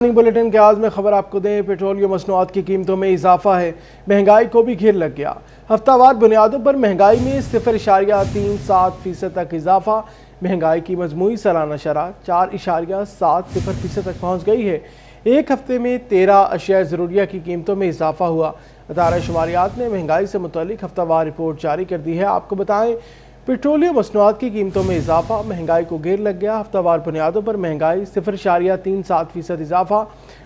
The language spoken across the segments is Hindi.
बुलेटिन के आज में खबर आपको दें, पेट्रोलियम मसनूआत की कीमतों में इजाफा है, महंगाई को भी घेर लग गया। हफ्तावार बुनियादों पर महंगाई में 0.37% तक इजाफा। महंगाई की मजमूई सालाना शरह 4.70% तक पहुँच गई है। एक हफ्ते में 13 अशिया ज़रूरिया की कीमतों में इजाफा हुआ। अदारा शुमारियात ने महंगाई से मुतल्लिक हफ्तावार रिपोर्ट जारी कर दी है। आपको बताएं, पेट्रोलियम मसनूआत की कीमतों में इजाफा, महंगाई को घेर लग गया। हफ्तावार बुनियादों पर महंगाई 0.37% इजाफा।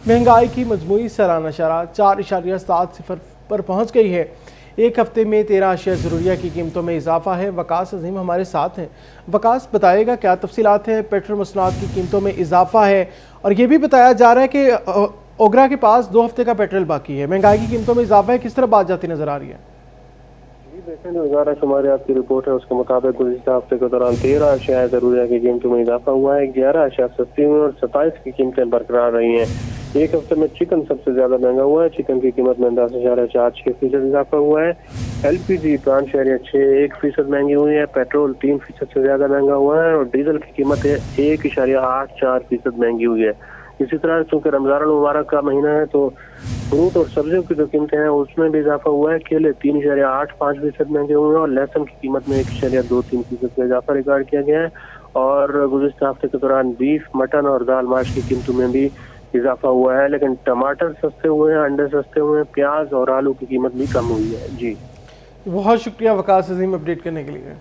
महंगाई की मजमूई सालाना शरह 4.70 पर पहुँच गई है। एक हफ्ते में 13 अशिया ज़रूरिया की कीमतों में इजाफा है। वकास अजीम हमारे साथ हैं। वकास, बताएगा क्या तफसीलात हैं? पेट्रोल मसनूआत की कीमतों में इजाफा है और ये भी बताया जा रहा है कि ओगरा के पास 2 हफ्ते का पेट्रोल बाकी है। महंगाई की कीमतों में इजाफा है, किस तरह बात जाती नजर आ रही है? देखें, जो अदारा शुमारियात की रिपोर्ट है उसके मुताबिक गुज़िश्ता हफ्ते के दौरान 13 अशिया ज़रूरिया की कीमतों में इजाफा हुआ है। 11 अशिया सस्ती हुई और 27 की कीमतें बरकरार रही हैं। एक हफ्ते में चिकन सबसे ज्यादा महंगा हुआ है। चिकन की कीमत में 10.46% इजाफा हुआ है। LPG 5.61% महंगी हुई है। पेट्रोल 3% से ज्यादा महंगा हुआ है और डीजल की कीमत 1.84% महंगी हुई है। इसी तरह चूंकि रमजान मुबारक का महीना है तो फ्रूट और सब्जियों की जो कीमतें हैं उसमें भी इजाफा हुआ है। केले 3.85% महंगे हुए हैं और लहसुन की कीमत में 1.23% का इजाफा रिकॉर्ड किया गया है। और गुज़िश्ता हफ्ते के दौरान बीफ, मटन और दाल माश की कीमतों में भी इजाफा हुआ है। लेकिन टमाटर सस्ते हुए हैं, अंडे सस्ते हुए हैं, प्याज और आलू की कीमत भी कम हुई है। जी, बहुत शुक्रिया वकास अजीम अपडेट करने के लिए।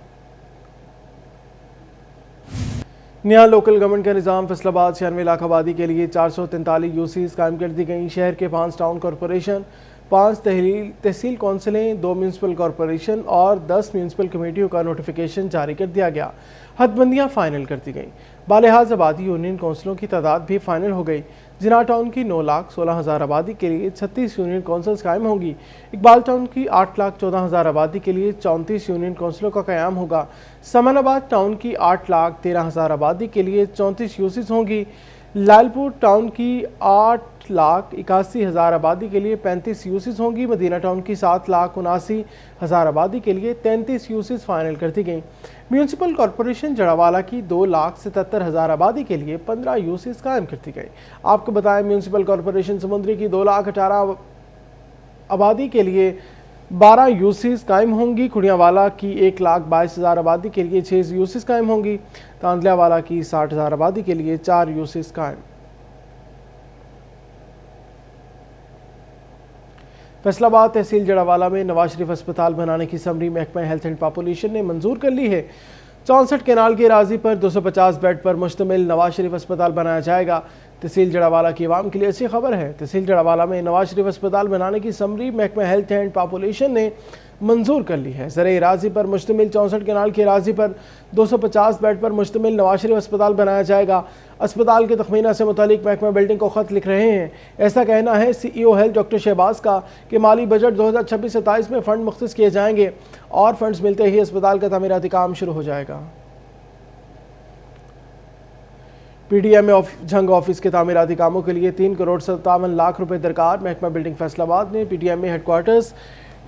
नया लोकल गवर्नमेंट का निज़ाम फैसलाबाद 96 लाख आबादी के लिए 443 यूसीज कायम कर दी गई। शहर के 5 टाउन कॉरपोरेशन, 5 तहसील कौंसिलें, 2 म्यूनसिपल कॉरपोरेशन और 10 म्यूनसिपल कमेटियों का नोटिफिकेशन जारी कर दिया गया। हदबंदियाँ फाइनल कर दी गई। बालिहाज आबादी यूनियन कौंसिलों की तादाद भी फाइनल हो गई। जिना टाउन की 9,16,000 आबादी के लिए 36 यूनियन कौंसिल्स कायम होंगी। इकबाल टाउन की 8,14,000 आबादी के लिए 34 यूनियन कौंसिलों का क़याम होगा। समानाबाद टाउन की 8,13,000 आबादी के लिए 34 यूसीज होंगी। लालपुर टाउन की 8,81,000 आबादी के लिए 35 यूसीज होंगी। मदीना टाउन की 7,79,000 आबादी के लिए 33 यूसीज फाइनल कर दी गई। म्यूनसिपल कॉरपोरेशन जड़ावाला की 2,77,000 आबादी के लिए 15 यूसीज कायम कर दी गई। आपको बताएं, म्यूनसिपल कॉरपोरेशन समुद्री की 2,18,000 आबादी के लिए 12 यूसीज कायम होंगी। खुड़ियावाला की 1,22,000 आबादी के लिए 6 यूसीज कायम होंगी। तांदलियावाला की 60,000 आबादी के लिए 4 यूसीज कायम। फैसलाबाद तहसील जड़ावाला में नवाज शरीफ अस्पताल बनाने की समरी महकमा हेल्थ एंड पॉपुलेशन ने मंजूर कर ली है। 64 केनाल की अराजी पर 250 बेड पर मुश्तमिल नवाज शरीफ अस्पताल बनाया जाएगा। तहसील जड़ावाला की आवाम के लिए अच्छी खबर है। तहसील जड़ावाला में नवाज शरीफ अस्पताल बनाने की समरी महकमा हेल्थ एंड पॉपुलेशन ने मंजूर कर ली है। ज़रे अराजी पर मुश्तमिल 64 केनाल की अराजी पर 250 बेड पर मुश्तमिल नवाज शरीफ अस्पताल बनाया जाएगा। अस्पताल के तखमीना से मुतालिक महकमा बिल्डिंग को ख़त लिख रहे हैं। ऐसा कहना है CEO हेल्थ डॉक्टर शहबाज का कि माली बजट 2026-27 में फ़ंड मुख्तस किए जाएंगे और फंड्स मिलते ही अस्पताल का तामीराती काम शुरू हो जाएगा। PDMA झंग ऑफिस के तामीराती कामों के लिए 3,57,00,000 रुपये दरकार। महकमा बिल्डिंग फैसलाबाद ने PDMA headquarters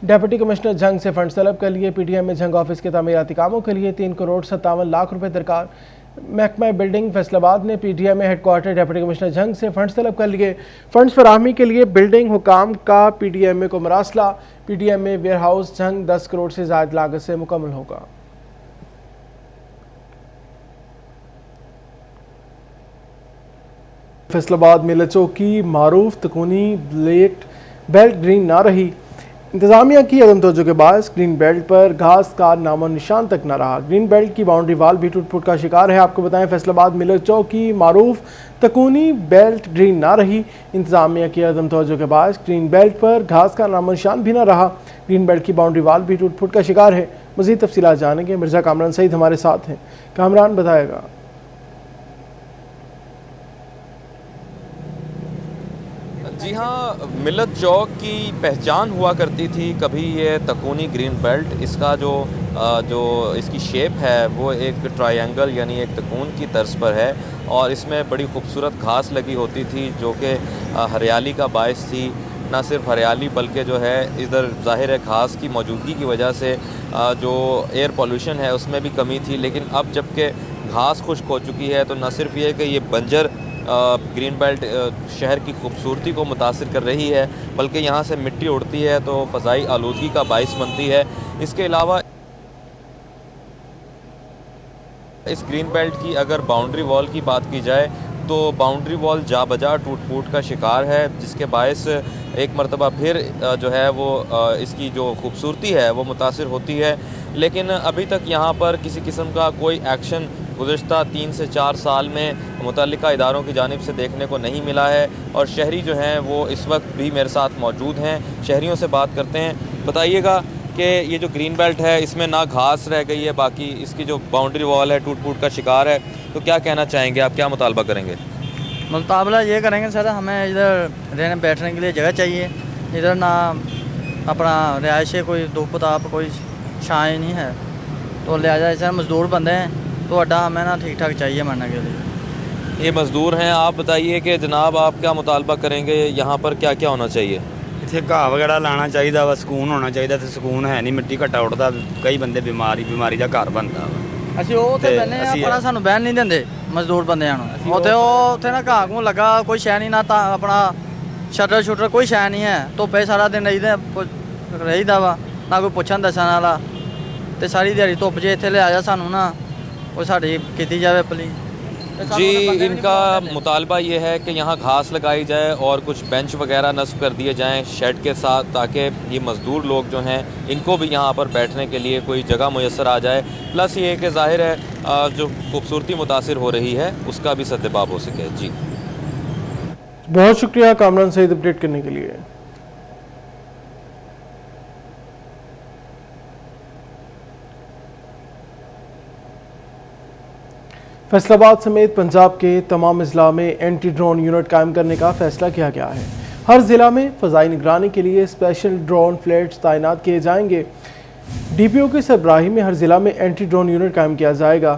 deputy commissioner Jhang से फंड्स तलब कर लिए। PDMA झंग ऑफिस के तामीराती कामों के लिए 3,57,00,000 रुपये दरकार। महकमा बिल्डिंग फैसलाबाद ने PDMA headquarter deputy commissioner Jhang से फंड्स तलब कर लिए। फंड्स फराहमी के लिए बिल्डिंग हुकाम का PDMA को मरासला। PDMA warehouse Jhang 10 crore से ज़ायद लागत से मुकम्मल होगा। फैसलाबाद में लचो की मारूफ तकूनी बेल्ट ग्रीन ना रही। इंतजामिया की अदम तवज्जो के बायस ग्रीन बेल्ट पर घास का नामो निशान तक न रहा। ग्रीन बेल्ट की बाउंड्री वाल भी टूट फूट का शिकार है। आपको बताएं, फैसलाबाद मिलर चौक की मारूफ तकूनी बेल्ट ग्रीन ना रही। इंतजामिया की अदम तवज्जो के बायस ग्रीन बेल्ट पर घास का नामो निशान भी न रहा। ग्रीन बेल्ट की बाउंड्री वाल भी टूट फूट का शिकार है। मज़ीद तफसीलात जानेंगे, मिर्ज़ा कामरान सईद हमारे साथ हैं। कामरान, बताएगा। जी हाँ, मिलत चौक की पहचान हुआ करती थी कभी ये तकूनी ग्रीन बेल्ट। इसका जो इसकी शेप है वो एक ट्रायंगल यानी एक तकून की तर्ज पर है और इसमें बड़ी खूबसूरत घास लगी होती थी जो कि हरियाली का बायस थी। ना सिर्फ हरियाली बल्कि जो है इधर ज़ाहिर है घास की मौजूदगी की वजह से जो एयर पोल्यूशन है उसमें भी कमी थी। लेकिन अब जबकि घास खुश्क हो चुकी है तो न सिर्फ ये कि ये बंजर ग्रीन बेल्ट शहर की खूबसूरती को मुतासिर कर रही है, बल्कि यहाँ से मिट्टी उड़ती है तो फ़ज़ाई आलूदगी का बाइस बनती है। इसके अलावा इस ग्रीन बेल्ट की अगर बाउंड्री वॉल की बात की जाए तो बाउंड्री वॉल जा बजा टूट फूट का शिकार है, जिसके बायस एक मरतबा फिर जो है वो इसकी जो खूबसूरती है वो मुतासिर होती है। लेकिन अभी तक यहाँ पर किसी किस्म का कोई एक्शन गुज़श्ता 3 से 4 साल में मुतल्लिका इदारों की जानिब से देखने को नहीं मिला है और शहरी जो हैं वो इस वक्त भी मेरे साथ मौजूद हैं। शहरियों से बात करते हैं। बताइएगा कि ये जो ग्रीन बेल्ट है इसमें ना घास रह गई है, बाकी इसकी जो बाउंड्री वॉल है टूट फूट का शिकार है, तो क्या कहना चाहेंगे आप, क्या मुतालबा करेंगे? मुतालबा ये करेंगे सर, हमें इधर रहने बैठने के लिए जगह चाहिए। इधर ना अपना रिहाइश कोई धूप ताप कोई छाँव नहीं है, तो लिहाजा सर मज़दूर बंदे हैं तो अड्डा हमें ना ठीक ठाक चाहिए मरने के लिए। ये मज़दूर हैं। आप बताइए कि जनाब आप क्या मुतालबा करेंगे, यहाँ पर क्या क्या होना चाहिए? इत्थे घाह वगैरह लाना चाहिए वा, सुकून होना चाहिए। तो सुकून है नहीं, मिट्टी घट्टा उड़ता, कई बंदे बीमारी का घर बनता वा। ਅਸੀਂ ਉਹ ਉੱਥੇ ਬਹਿੰਦੇ ਆ ਪਰ ਸਾਨੂੰ ਬਹਿਣ ਨਹੀਂ ਦਿੰਦੇ ਮਜ਼ਦੂਰ ਬੰਦਿਆਂ ਨੂੰ। ਉੱਥੇ ਨਾ ਘਾਹ ਘੂੰ ਲੱਗਾ, ਕੋਈ ਸ਼ੈ ਨਹੀਂ, ਨਾ ਤਾਂ ਆਪਣਾ ਸ਼ਟਰ ਕੋਈ ਸ਼ੈ ਨਹੀਂ ਹੈ। ਧੁੱਪੇ ਸਾਰਾ ਦਿਨ ਰਹੀਦਾ ਵਾ, ਨਾ ਕੋਈ ਪੁੱਛਣ ਦੱਸਣ ਵਾਲਾ, ਤੇ ਸਾਰੀ ਦਿਹਾੜੀ ਧੁੱਪ 'ਚ ਇੱਥੇ ਲਿਆ ਜਾ ਸਾਨੂੰ ਨਾ ਉਹ ਸਾਡੀ ਕੀਤੀ ਜਾਵੇ ਪਲੀਜ਼। जी, इनका मुतालबा ये है कि यहाँ घास लगाई जाए और कुछ बेंच वगैरह नस्ब कर दिए जाएं शेड के साथ, ताकि ये मज़दूर लोग जो हैं इनको भी यहाँ पर बैठने के लिए कोई जगह मुयस्सर आ जाए। प्लस ये कि ज़ाहिर है जो खूबसूरती मुतासिर हो रही है उसका भी सद्दबाब हो सके। जी बहुत शुक्रिया कामरान सईद अपडेट करने के लिए। फैसलाबाद समेत पंजाब के तमाम अजला में एंटी ड्रोन यूनिट कायम करने का फैसला किया गया है। हर ज़िला में फ़ज़ाई निगरानी के लिए स्पेशल ड्रोन फ्लेट्स तैनात किए जाएंगे। DPO की सरबराही में हर ज़िला में एंटी ड्रोन यूनिट कायम किया जाएगा।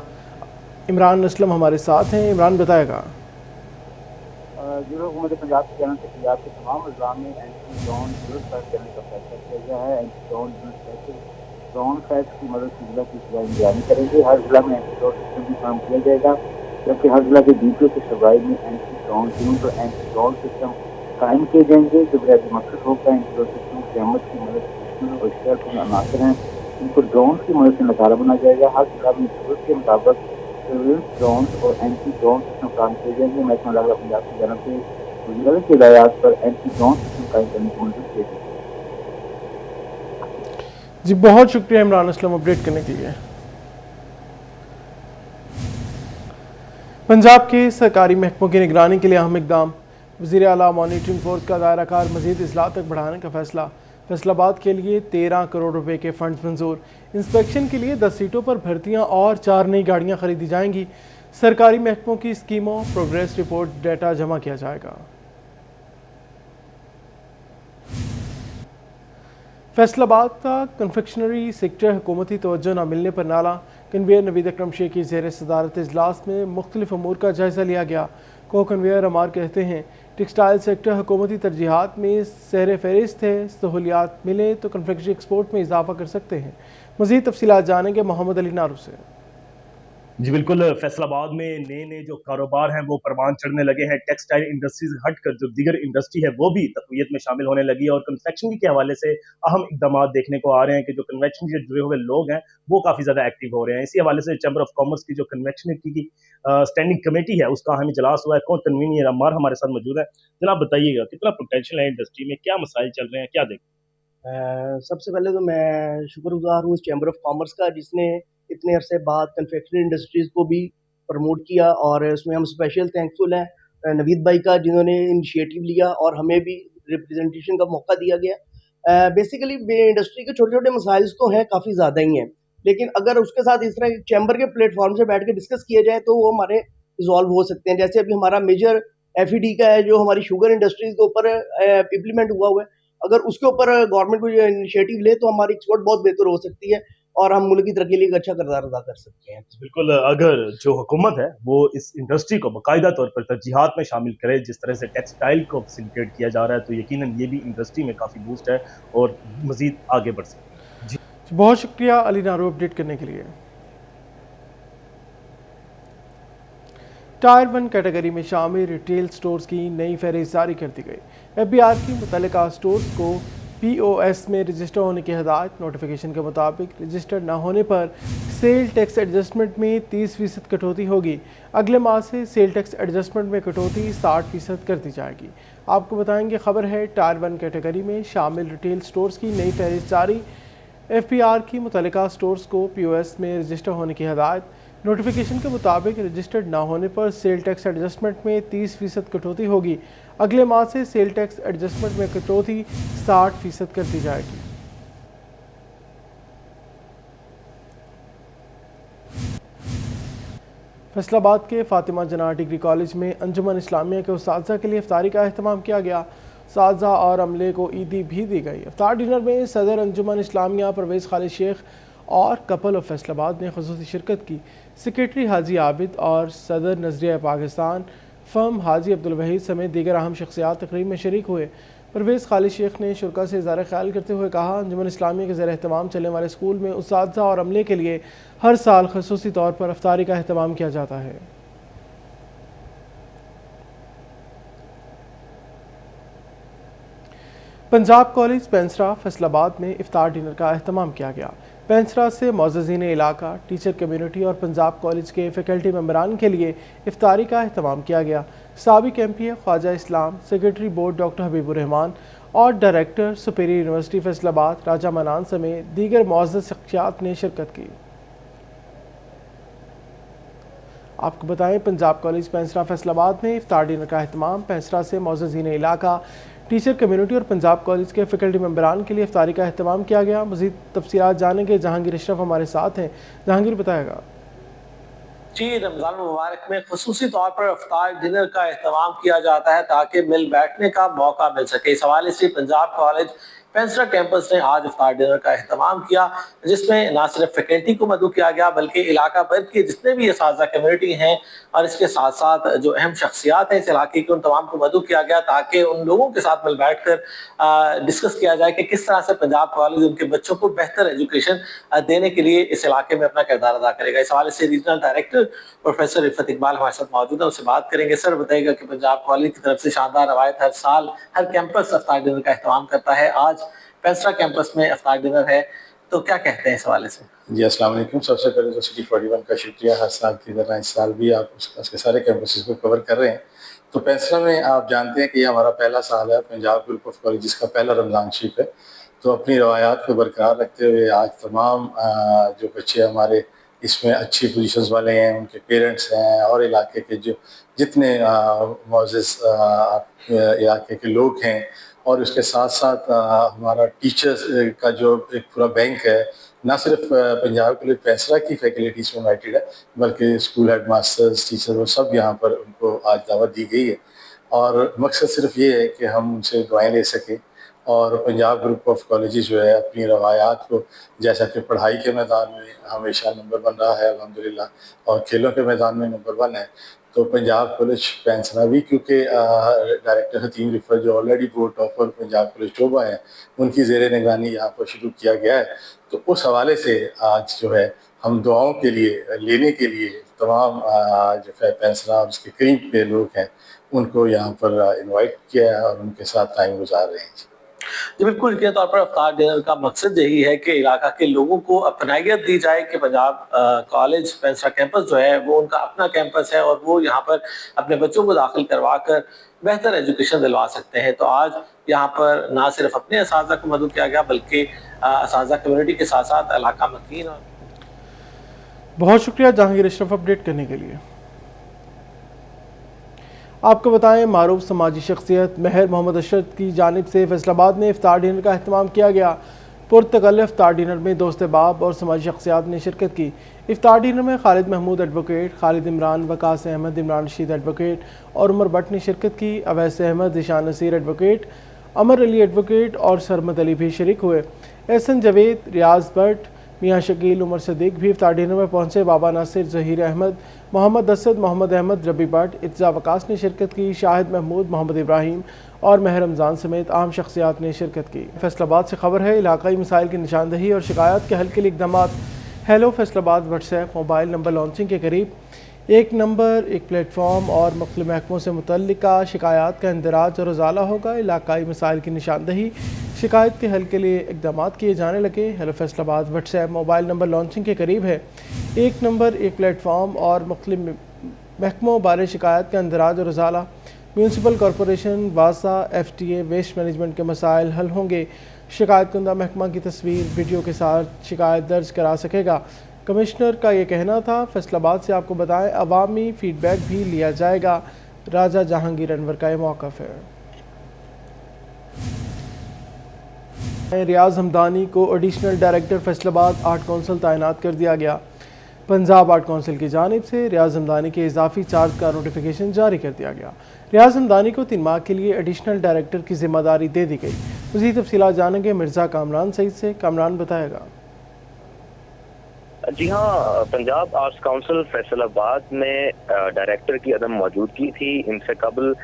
इमरान असलम हमारे साथ हैं। इमरान बताएगा। हुकूमत पंजाब के जानब से पंजाब के तमाम अजला में एंटी ड्रोन यूनिट कायम करने का फैसला किया गया है। Anti drone unit drone flats की मदद से जिला की फ़ज़ाई निगरानी करेंगे। हर जिला में एंटी ड्रोन सिस्टम भी काम किया जाएगा, जबकि हर जिला के DPO की सरबराही में एंटी ड्रोन यूनिट और एंटी ड्रोन सिस्टम कायम किए जाएंगे। जो बुनियादी मकसद होगा एंटी ड्रोन सिस्टम क़यामत की मदद से और शहर को अनासर हैं इनको ड्रोन की मदद से नज़ारा बना जाएगा। हर जिला में जरूरत के मुताबिक ड्रोन और एंटी ड्रोन सिस्टम काम किए जाएंगे। महकमा लागत पंजाब की जानब से वज़ीर की हिदायत पर एंटी ड्रोन सिस्टम कायम करने की मंजूरी दी गई। जी बहुत शुक्रिया इमरान असलम अपडेट करने के लिए। पंजाब के सरकारी महकमों की निगरानी के लिए अहम इकदाम। वज़ीर आला मॉनिटरिंग फोर्स का दायरा कार मज़ीद इस्लाह तक बढ़ाने का फैसला। फैसलाबाद के लिए 13 करोड़ रुपए के फंड मंजूर। इंस्पेक्शन के लिए 10 सीटों पर भर्तियां और 4 नई गाड़ियां खरीदी जाएंगी। सरकारी महकमों की स्कीमों प्रोग्रेस रिपोर्ट डाटा जमा किया जाएगा। फैसलाबाद का कन्फेक्शनरी सेक्टर हुकूमती तवज्जो न मिलने पर नाला। कन्वेयर नवीद अकरम शेख की ज़ेर सदारत इजलास में मुख्तलिफ अमूर का जायज़ा लिया गया। को कन्वेयर अमार कहते हैं टेक्सटाइल सेक्टर हुकूमती तरजीहात में सहर फहरिस्त है। सहूलियात मिले तो कन्फेक्शनरी एक्सपोर्ट में इजाफा कर सकते हैं। मज़ीद तफसीलात जानेंगे मोहम्मद अली नारू से। जी बिल्कुल, फैसलाबाद में नए नए जो कारोबार हैं वो परवान चढ़ने लगे हैं। टेक्सटाइल इंडस्ट्री से हटकर जो दीगर इंडस्ट्री है वो भी तक़वियत में शामिल होने लगी है और कन्फेक्शनरी के हवाले से अहम इक़दाम देखने को आ रहे हैं कि जो कन्वेक्शनरी से जुड़े हुए लोग हैं वो काफ़ी ज़्यादा एक्टिव हो रहे हैं। इसी हवाले से चैम्बर ऑफ कॉमर्स की जो कन्वेक्शनरी की स्टैंडिंग कमेटी है उसका अहम इजलास हुआ है। कौन कन्वीनियर अम्मार हमारे साथ मौजूद है। जनाब बताइएगा कितना पोटेंशियल है इंडस्ट्री में, क्या मसाइल चल रहे हैं, क्या देखें? सबसे पहले तो मैं शुक्रगुजार हूँ चैम्बर ऑफ कॉमर्स का, जिसने इतने अरसे बाद कन्फेक्शनरी इंडस्ट्रीज़ को भी प्रमोट किया और उसमें हम स्पेशल थैंकफुल हैं नवीद भाई का, जिन्होंने इनिशिएटिव लिया और हमें भी रिप्रेजेंटेशन का मौका दिया गया। बेसिकली इंडस्ट्री के छोटे छोटे मसाइल्स तो हैं, काफ़ी ज़्यादा ही हैं, लेकिन अगर उसके साथ इस तरह चैम्बर के प्लेटफॉर्म से बैठ के डिस्कस किए जाए तो वो हमारे रिजॉल्व हो सकते हैं। जैसे अभी हमारा मेजर FED का है जो हमारी शुगर इंडस्ट्रीज़ के ऊपर इम्प्लीमेंट हुआ है। अगर उसके ऊपर गवर्नमेंट को इनिशिएटिव ले तो हमारी एक्सपोर्ट बहुत बेहतर हो सकती है और हम मुल्क की तरक्की के लिए एक अच्छा किरदार अदा कर सकते हैं। बिल्कुल, अगर जो हुकूमत है वो इस इंडस्ट्री को बाकायदा तौर पर तरजीहात में शामिल करे, जिस तरह से टेक्सटाइल को फैसिलिटेट किया जा रहा है, तो यकीनन ये भी इंडस्ट्री में काफ़ी बूस्ट है और मज़ीद आगे बढ़ सकते हैं। जी बहुत शुक्रिया अली नारू अपडेट करने के लिए। टायर 1 कैटेगरी में शामिल रिटेल स्टोर्स की नई फहरिस्त जारी कर दी गई। FBR की मुतल्लिका स्टोर्स को POS में रजिस्टर होने की हिदायत। नोटिफिकेशन के मुताबिक रजिस्टर न होने पर सेल टैक्स एडजस्टमेंट में 30% कटौती होगी। अगले माह से सेल टैक्स एडजस्टमेंट में कटौती 60% कर दी जाएगी। आपको बताएंगे खबर है टायर 1 कैटेगरी में शामिल रिटेल स्टोर्स की नई फहरिस्त जारी। FBR की मुतल्लिका स्टोर्स को POS में रजिस्टर होने की हिदायत। नोटिफिकेशन के मुताबिक रजिस्टर्ड ना होने पर सेल टैक्स एडजस्टमेंट में 30% कटौती होगी। अगले माह से सेल टैक्स एडजस्टमेंट में कटौती 60% कर दी जाएगी। फैसलाबाद के फातिमा जना डिग्री कॉलेज में अंजुमन इस्लामिया के उस्ताज़ा के लिए इफ्तारी का अहतमाम किया गया। उस्ताज़ा और अमले को ईदी भी दी गई। इफ्तार डिनर में सदर अंजुमन इस्लामिया परवेज़ खालिद शेख और कपल ऑफ फैसलाबाद ने खुसूसी शिरकत की। सेक्रेटरी हाजी आबिद और सदर नजरिया पाकिस्तान फर्म हाजी अब्दुल वहीद समेत दीगर अहम शख्सियात तकरीब में शरीक हुए। परवेज़ खालिद शेख ने शुरा से इज़हार ख्याल करते हुए कहा, अंजुमन इस्लामिया के ज़ेर एहतमाम चलने वाले स्कूल में उस्ताज़ा और अमले के लिए हर साल खुसूसी तौर पर इफ्तारी का अहतमाम किया जाता है। पंजाब कॉलेज पेंसरा फैसलाबाद में इफ्तार डिनर का अहतमाम किया गया। पेंसरा से मोअज़्ज़िज़ीन इलाका, टीचर कम्यूनिटी और पंजाब कॉलेज के फैकल्टी मेंबरान के लिए इफ्तारी का अहतमाम किया गया। साबिक़ MPA Khawaja Islam, secretary board doctor Habibur Rahman और director superior university Faisalabad Raja Manan समेत दीगर मुअज़्ज़ज़ शख्सियात ने शिरकत की। आपको बताएं, पंजाब कॉलेज पेंसरा फैसलाबाद में इफ्तार डिनर का अहतमाम पेंसरा से मोअज़्ज़िज़ीन इलाका, टीचर कम्यूनिटी और पंजाब कॉलेज के फैकल्टी मेंबरान के लिए इफ्तारी का अहतमाम किया गया। मज़ीद तफसीलात जानेंगे, जहांगीर अशरफ हमारे साथ हैं। जहांगीर बताएगा। जी, रमज़ान मुबारक में खुसूसी तौर पर इफ्तार डिनर का अहतमाम किया जाता है ताकि मिल बैठने का मौका मिल सके। इस हवाले से पंजाब कॉलेज पेंसरा कैंपस ने आज इफ्तार डिनर का अहतमाम किया, जिसमें न सिर्फ फैकल्टी को मदऊ किया गया बल्कि इलाका भर के जितने भी असातिज़ा कम्यूनिटी हैं और इसके साथ साथ जो अहम शख्सियात हैं इस इलाके के, उन तमाम को मदऊ किया गया ताकि उन लोगों के साथ मिल बैठ कर डिस्कस किया जाए कि किस तरह से पंजाब कॉलेज उनके बच्चों को बेहतर एजुकेशन देने के लिए इस इलाके में अपना किरदार अदा करेगा। इस हवाले से regional director professor Rifat Iqbal हमारे साथ मौजूद है, उससे बात करेंगे। सर, बताइएगा कि पंजाब कॉलेज की तरफ से शानदार रवायत हर साल हर कैंपस इफ्तार डिनर का अहतमाम करता है, आज पेंसरा कैंपस में इफ्तार डिनर है, तो क्या कहते हैं इस हवाले से? जी, अस्सलाम वालेकुम। सबसे पहले तो सिटी 41 का शुक्रिया, हर साल की तरह इस साल भी आप उसके सारे कैंपसेस को कवर कर रहे हैं। तो पेंसरा में आप जानते हैं कि ये हमारा पहला साल है, पंजाब ग्रुप ऑफ कॉलेज का पहला रमज़ान शरीफ है। तो अपनी रवायात को बरकरार रखते हुए आज तमाम जो बच्चे हमारे इसमें अच्छी पोजीशंस वाले हैं, उनके पेरेंट्स हैं और इलाके के जो जितने मुअज़्ज़िज़ इलाके के लोग हैं और उसके साथ साथ हमारा टीचर्स का जो एक पूरा बैंक है, ना सिर्फ पंजाब कॉलेज पेंसरा की फैकल्टीज़ में इन्वाइटेड है बल्कि स्कूल हेड मास्टर्स, टीचर, वो सब यहाँ पर उनको आज दावत दी गई है। और मकसद सिर्फ ये है कि हम उनसे दुआएं ले सकें और पंजाब ग्रुप ऑफ कॉलेजेस जो है अपनी रवायात को, जैसा कि पढ़ाई के मैदान में हमेशा नंबर 1 रहा है अल्हम्दुलिल्लाह और खेलों के मैदान में नंबर 1 है, तो पंजाब कॉलेज पेंसरा भी, क्योंकि डायरेक्टर हतीम रिफत जो already board topper Punjab college Toba है, उनकी ज़ेर निगरानी यहाँ पर शुरू किया गया है। तो उस हवाले से आज जो है हम दुआओं के लिए लेने के लिए तमाम जो है पेंसरा और उसके करीब के लोग हैं उनको यहाँ पर इन्वाइट किया है और उनके साथ टाइम गुजार रहे हैं। जी बिल्कुल, यकीनी तौर पर इफ्तार डिनर का मकसद यही है कि इलाका के लोगों को अपनायत दी जाए कि पंजाब कॉलेज पेंसरा कैंपस जो है वो उनका अपना कैंपस है और वो यहाँ पर अपने बच्चों को दाखिल करवा कर बेहतर एजुकेशन दिलवा सकते हैं। तो आज यहाँ पर ना सिर्फ अपने असातिज़ा को मदद किया गया बल्कि असातिज़ा कम्यूनिटी के साथ साथ इलाका मकीन। बहुत शुक्रिया जहांगीर अशरफ अपडेट करने के लिए। आपको बताएं, मारूफ समाजी शख्सियत महर मोहम्मद अशरफ की जानिब से फैसलाबाद में इफ्तार डिनर का अहतमाम किया गया। पुरतकल्लुफ़ इफ्तार डिनर में दोस्त बाब और समाजी शख्सियात ने शिरकत की। इफ्तार डिनर में खालिद महमूद एडवोकेट, खालिद इमरान, वकास अहमद, इमरान रशीद एडवोकेट और उमर भट्ट ने शिरकत की। अवैस अहमद, ईशान नसीर एडवोकेट, अमर अली एडवोकेट और सरमद अली भी शरीक हुए। एहसन जवेद, रियाज भट्ट, मियाँ शकील, उमर सदीक भी इफ्तार डिनर में पहुँचे। बाबा नासिर, जहीर अहमद, मोहम्मद असद, मोहम्मद अहमद, रबी भट्ट, इत्जा वकास ने शिरकत की। शाहिद महमूद, मोहम्मद इब्राहिम और महर रमज़ान समेत आम शख्सियात ने शिरकत की। फैसलाबाद से खबर है, इलाकाई मसाइल की निशानदही और शिकायत के हल के लिए इकदाम। Hello Faisalabad WhatsApp mobile number launching के करीब एक नंबर, एक प्लेटफॉर्म और मुख्तलिफ महकमों से मुतल्लिका शिकायत का इंदराज और उजाला होगा। इलाकाई मसाइल की निशानदही, शिकायत के हल के लिए इकदाम किए जाने लगे। Hello Faisalabad WhatsApp mobile number launching के करीब है। एक नंबर, एक प्लेटफॉर्म और मुख्तलिफ महकमों बारे शिकायत का इंदराज और उजाला। म्यूनसिपल कॉरपोरेशन, वासा, FTA, वेस्ट मैनेजमेंट के मसाइल हल होंगे। शिकायत कुंदा महकमा की तस्वीर वीडियो के साथ शिकायत दर्ज करा सकेगा। कमिश्नर का ये कहना था। फैसलाबाद से आपको बताएं, अवामी फीडबैक भी लिया जाएगा। राजा जहांगीर अनवर का ये मौक़िफ़ है। रियाज हमदानी को additional director Faisalabad art council तैनात कर दिया गया। पंजाब आर्ट काउंसिल की जानिब से रियाज हमदानी के इजाफी चार्ज का नोटिफिकेशन जारी कर दिया गया। रियाज हमदानी को 3 माह के लिए एडिशनल डायरेक्टर की जिम्मेदारी दे दी गई। मज़ीद तफसीलात जानेंगे मिर्ज़ा कामरान सईद से। कामरान बताएगा। जी हाँ, पंजाब आर्ट्स काउंसिल फैसलाबाद में डायरेक्टर की अदम मौजूदगी थी। इनसे कबल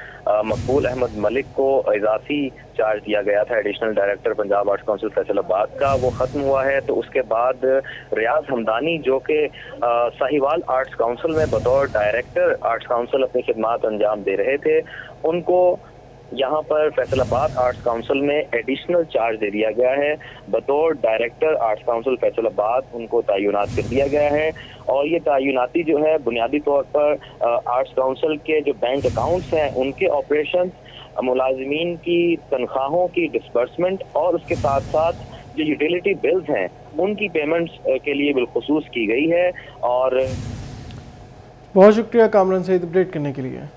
मकबूल अहमद मलिक को इजाफी चार्ज दिया गया था additional director Punjab arts council Faisalabad का, वो ख़त्म हुआ है। तो उसके बाद रियाज हमदानी जो कि साहिवाल आर्ट्स काउंसिल में बतौर डायरेक्टर आर्ट्स काउंसिल अपनी खिदमात अंजाम दे रहे थे, उनको यहाँ पर फैसलाबाद आर्ट्स काउंसिल में एडिशनल चार्ज दे दिया गया है। बतौर डायरेक्टर आर्ट्स काउंसिल फैसलाबाद उनको तयनात कर दिया गया है। और ये तयनाती जो है बुनियादी तौर पर आर्ट्स काउंसिल के जो बैंक अकाउंट्स हैं उनके ऑपरेशन, मुलाजमीन की तनख्वाहों की डिस्बर्समेंट और उसके साथ साथ जो यूटिलिटी बिल्स हैं उनकी पेमेंट्स के लिए बिलखुसूस की गई है। और बहुत शुक्रिया कामरान सईद अपडेट करने के लिए।